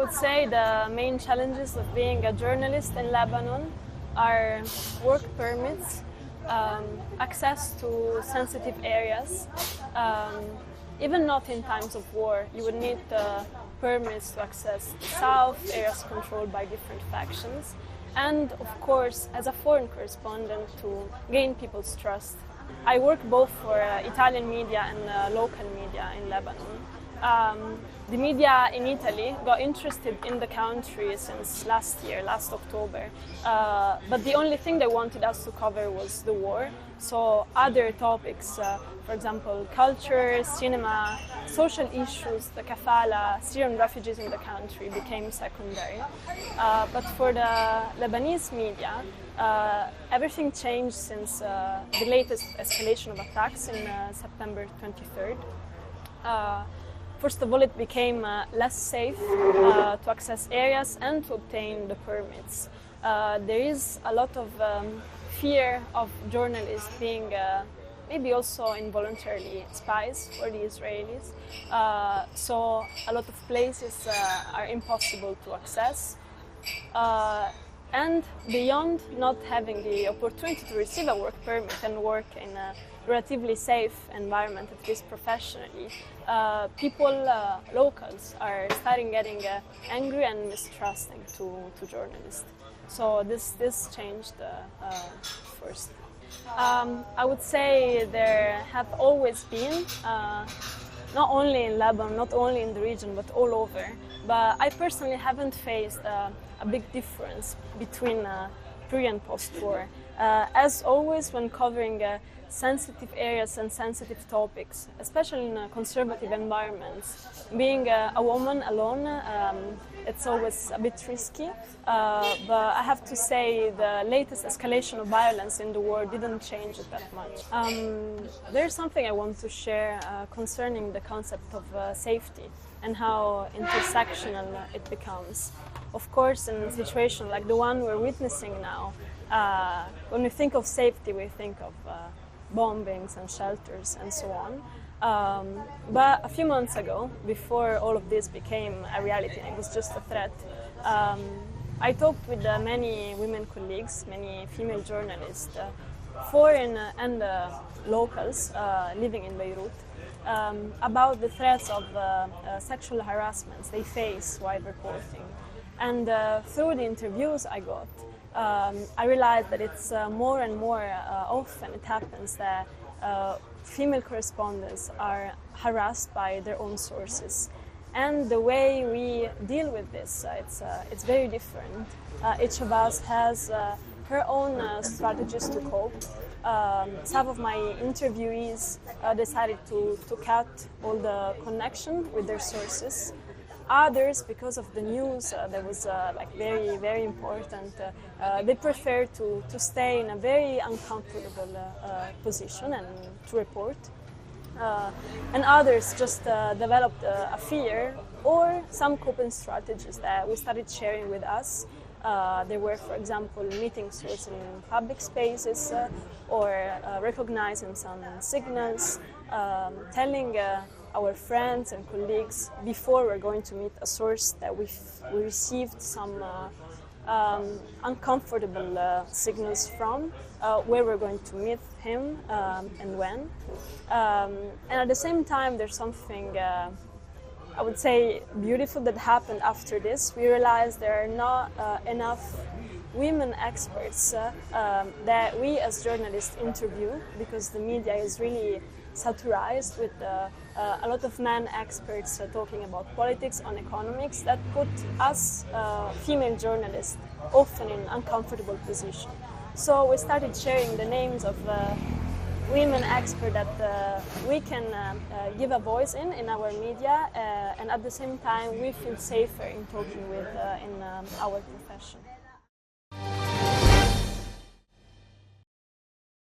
would say the main challenges of being a journalist in Lebanon are work permits, access to sensitive areas. Even not in times of war, you would need permits to access the south, areas controlled by different factions, and of course, as a foreign correspondent, to gain people's trust. I work both for Italian media and local media in Lebanon. The media in Italy got interested in the country since last October, but the only thing they wanted us to cover was the war. So other topics, for example, culture, cinema, social issues, the kafala, Syrian refugees in the country became secondary. But for the Lebanese media, everything changed since the latest escalation of attacks in September 23rd. First of all, it became less safe to access areas and to obtain the permits. There is a lot of fear of journalists being maybe also involuntarily spies for the Israelis. So a lot of places are impossible to access. And beyond not having the opportunity to receive a work permit and work in a relatively safe environment, at least professionally, locals are starting getting angry and mistrusting to journalists. So this changed first. I would say there have always been, not only in Lebanon, not only in the region, but all over. But I personally haven't faced a big difference between pre and post-war. As always, when covering sensitive areas and sensitive topics, especially in conservative environments, being a woman alone, it's always a bit risky. But I have to say the latest escalation of violence in the war didn't change it that much. There's something I want to share concerning the concept of safety and how intersectional it becomes. Of course, in a situation like the one we're witnessing now, when we think of safety, we think of bombings and shelters and so on. But a few months ago, before all of this became a reality, it was just a threat, I talked with many women colleagues, many female journalists, foreign and locals living in Beirut, about the threats of sexual harassments they face while reporting. And through the interviews I got, I realized that it's more and more often it happens that female correspondents are harassed by their own sources. And the way we deal with this, it's very different. Each of us has her own strategies to cope. Some of my interviewees decided to cut all the connection with their sources. Others, because of the news that was very, very important, they prefer to stay in a very uncomfortable position and to report. And others just developed a fear or some coping strategies that we started sharing with us. There were, for example, meeting sources in public spaces or recognizing some signals, telling our friends and colleagues before we're going to meet a source that we received some uncomfortable signals from, where we're going to meet him and when. And at the same time, there's something I would say beautiful that happened after this. We realized there are not enough women experts that we as journalists interview, because the media is really saturized with a lot of men experts talking about politics, on economics, that put us female journalists often in uncomfortable position. So we started sharing the names of women experts that we can give a voice in our media, and at the same time we feel safer in talking with in our profession.